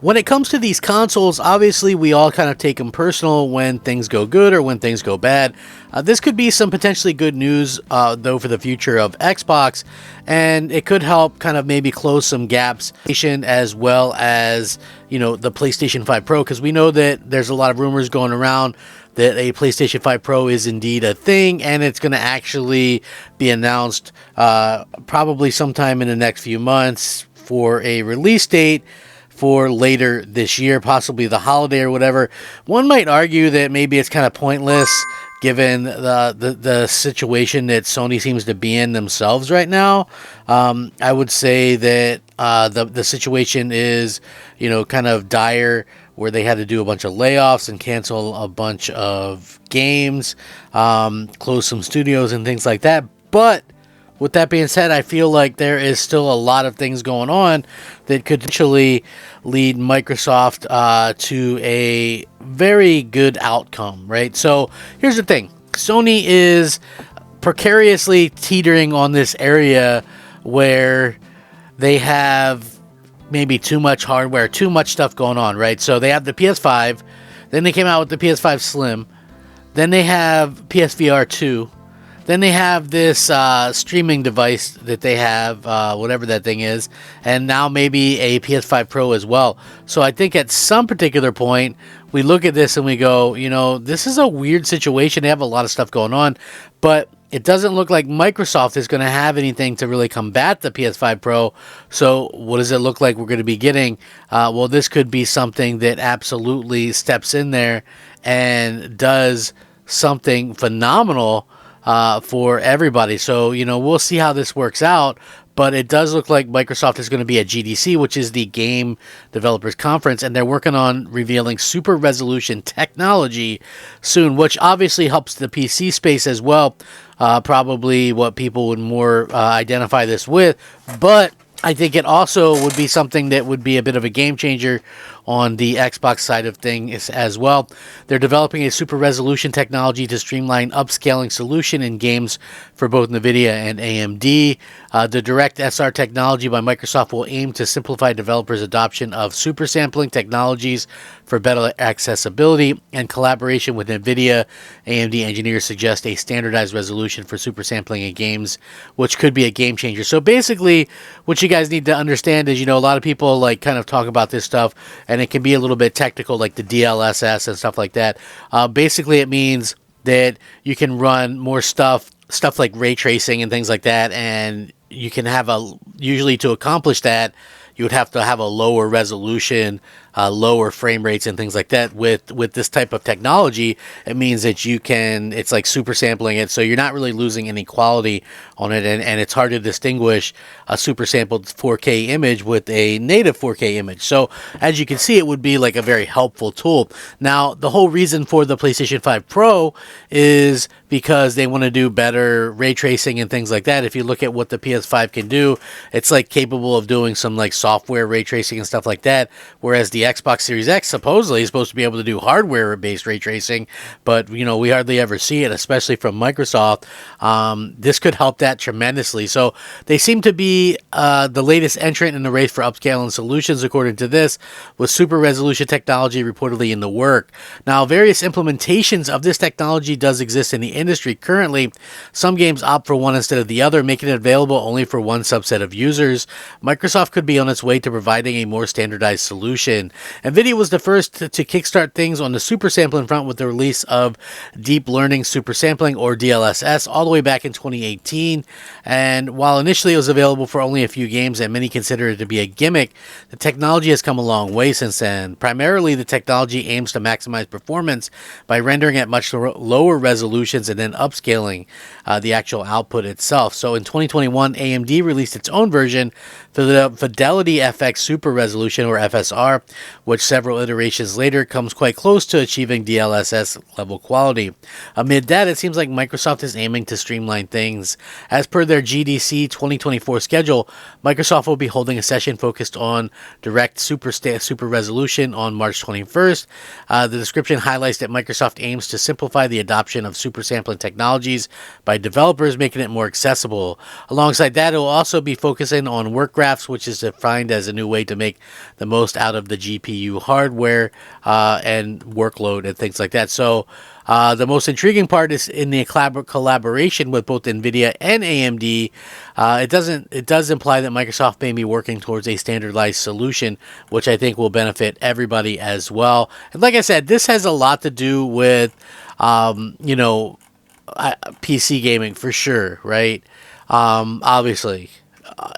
When it comes to these consoles, obviously we all kind of take them personal when things go good or when things go bad. This could be some potentially good news, though, for the future of Xbox, and it could help kind of maybe close some gaps, as well as, you know, the PlayStation 5 Pro, because we know that there's a lot of rumors going around that a PlayStation 5 Pro is indeed a thing, and it's going to actually be announced probably sometime in the next few months for a release date for later this year, possibly the holiday or whatever. One might argue that maybe it's kind of pointless given the situation that Sony seems to be in themselves right now. I would say that the situation is, you know, kind of dire, where they had to do a bunch of layoffs and cancel a bunch of games, close some studios and things like that. But with that being said, I feel like there is still a lot of things going on that could potentially lead Microsoft to a very good outcome, right? So here's the thing. Sony is precariously teetering on this area where they have maybe too much hardware, too much stuff going on, right? So they have the PS5, then they came out with the PS5 Slim, then they have PSVR 2, then they have this streaming device that they have, whatever that thing is, and now maybe a PS5 Pro as well. So I think at some particular point, we look at this and we go, you know, this is a weird situation. They have a lot of stuff going on, but it doesn't look like Microsoft is going to have anything to really combat the PS5 Pro. So what does it look like we're going to be getting? Well, this could be something that absolutely steps in there and does something phenomenal for everybody. So, you know, we'll see how this works out, but it does look like Microsoft is going to be at GDC, which is the Game Developers Conference, and they're working on revealing super resolution technology soon, which obviously helps the PC space as well. Probably what people would more identify this with, but I think it also would be something that would be a bit of a game changer on the Xbox side of things as well. They're developing a super resolution technology to streamline upscaling solution in games for both NVIDIA and AMD. The Direct SR technology by Microsoft will aim to simplify developers' adoption of super sampling technologies for better accessibility, and collaboration with NVIDIA. AMD engineers suggest a standardized resolution for super sampling in games, which could be a game changer. So basically, what you guys need to understand is, you know, a lot of people like kind of talk about this stuff, and it can be a little bit technical, like the DLSS and stuff like that. Basically, it means that you can run more stuff like ray tracing and things like that, and you can have usually to accomplish that, you would have to have a lower resolution, lower frame rates and things like that. With this type of technology, it means that it's like super sampling it, so you're not really losing any quality on it, and it's hard to distinguish a super sampled 4K image with a native 4K image. So as you can see, it would be like a very helpful tool. Now, the whole reason for the PlayStation 5 Pro is because they want to do better ray tracing and things like that. If you look at what the PS5 can do, it's like capable of doing some like software ray tracing and stuff like that, whereas the Xbox Series X supposedly is supposed to be able to do hardware-based ray tracing, but, you know, we hardly ever see it, especially from Microsoft. This could help that tremendously. So they seem to be the latest entrant in the race for upscaling solutions, according to this, with super resolution technology reportedly in the work. Now, various implementations of this technology does exist in the industry currently. Some games opt for one instead of the other, making it available only for one subset of users. Microsoft could be on its way to providing a more standardized solution. NVIDIA was the first to kickstart things on the super sampling front with the release of Deep Learning Super Sampling, or DLSS, all the way back in 2018. And while initially it was available for only a few games and many consider it to be a gimmick, the technology has come a long way since then. Primarily, the technology aims to maximize performance by rendering at much lower resolutions and then upscaling the actual output itself. So in 2021, AMD released its own version, the Fidelity FX Super Resolution, or FSR, which several iterations later comes quite close to achieving DLSS level quality. Amid that, it seems like Microsoft is aiming to streamline things. As per their GDC 2024 schedule, Microsoft will be holding a session focused on Direct Super Resolution on March 21st. The description highlights that Microsoft aims to simplify the adoption of super sampling technologies by developers, making it more accessible. Alongside that, it will also be focusing on work graphs, which is defined as a new way to make the most out of the GPU hardware and workload and things like that. So the most intriguing part is in the collaboration with both NVIDIA and AMD. It does imply that Microsoft may be working towards a standardized solution, which I think will benefit everybody as well. And like I said, this has a lot to do with PC gaming for sure, right? Obviously,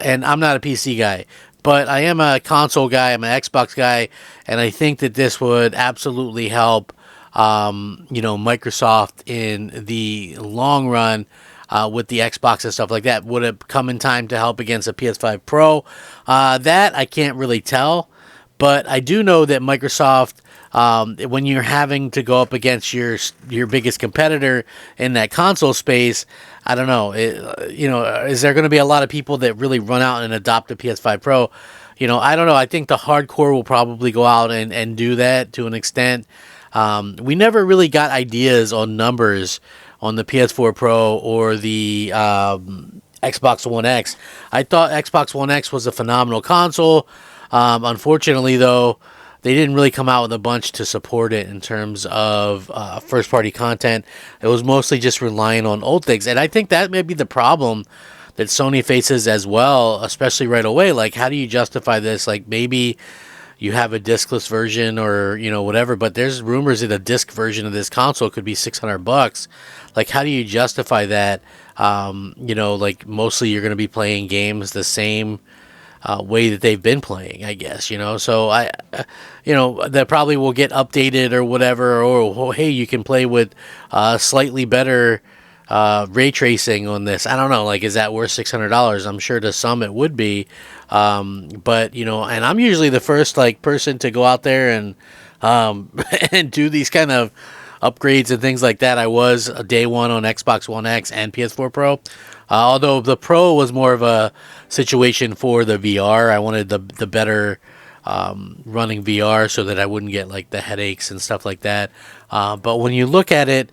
and I'm not a PC guy, but I am a console guy. I'm an Xbox guy, and I think that this would absolutely help, Microsoft in the long run with the Xbox and stuff like that. Would it come in time to help against a PS5 Pro? That I can't really tell, but I do know that Microsoft, when you're having to go up against your biggest competitor in that console space, I don't know. Is there going to be a lot of people that really run out and adopt a PS5 Pro? I don't know. I think the hardcore will probably go out and do that to an extent. We never really got ideas on numbers on the PS4 Pro or the Xbox One X. I thought Xbox One X was a phenomenal console. Unfortunately, though, they didn't really come out with a bunch to support it in terms of first-party content. It was mostly just relying on old things. And I think that may be the problem that Sony faces as well, especially right away. Like, how do you justify this? Like, maybe you have a discless version or, whatever, but there's rumors that a disc version of this console could be $600. Like, how do you justify that? Like, mostly you're going to be playing games the same way that they've been playing, I guess, so that probably will get updated or whatever, or hey, you can play with slightly better ray tracing on this. I don't know, like, is that worth $600? I'm sure to some it would be, but and I'm usually the first person to go out there and and do these kind of upgrades and things like that. I was day one on Xbox One X and PS4 Pro. Although the Pro was more of a situation for the VR. I wanted the better running VR so that I wouldn't get the headaches and stuff like that. But when you look at it,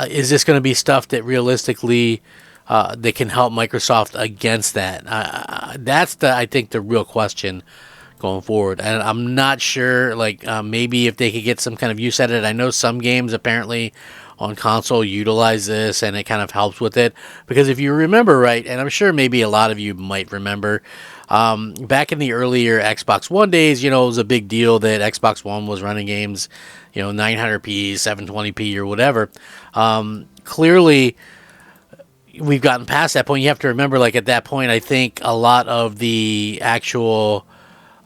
is this going to be stuff that realistically that can help Microsoft against that? That's I think the real question going forward. And I'm not sure, maybe if they could get some kind of use at it. I know some games apparently on console utilize this and it kind of helps with it, because if you remember right, and I'm sure maybe a lot of you might remember, back in the earlier Xbox One days, it was a big deal that Xbox One was running games 900p, 720p or whatever. Clearly we've gotten past that point. You have to remember, at that point, I think a lot of the actual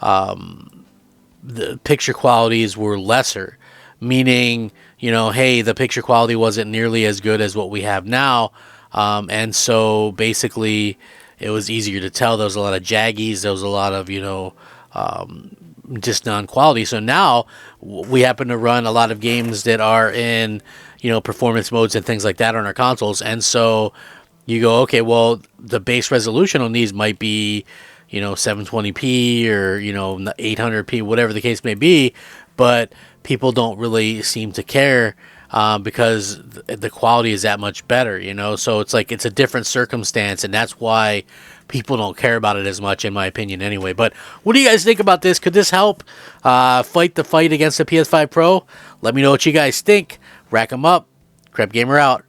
the picture qualities were lesser, meaning hey, the picture quality wasn't nearly as good as what we have now, and so basically it was easier to tell. There was a lot of jaggies, there was a lot of just non-quality. So now we happen to run a lot of games that are in performance modes and things like that on our consoles, and so you go, okay, well, the base resolution on these might be 720p or 800p, whatever the case may be, but people don't really seem to care because the quality is that much better, so it's it's a different circumstance, and that's why people don't care about it as much, in my opinion, anyway. But what do you guys think about this? Could this help fight the fight against the PS5 Pro? Let me know what you guys think. Rack 'em up. Crep Gamer out.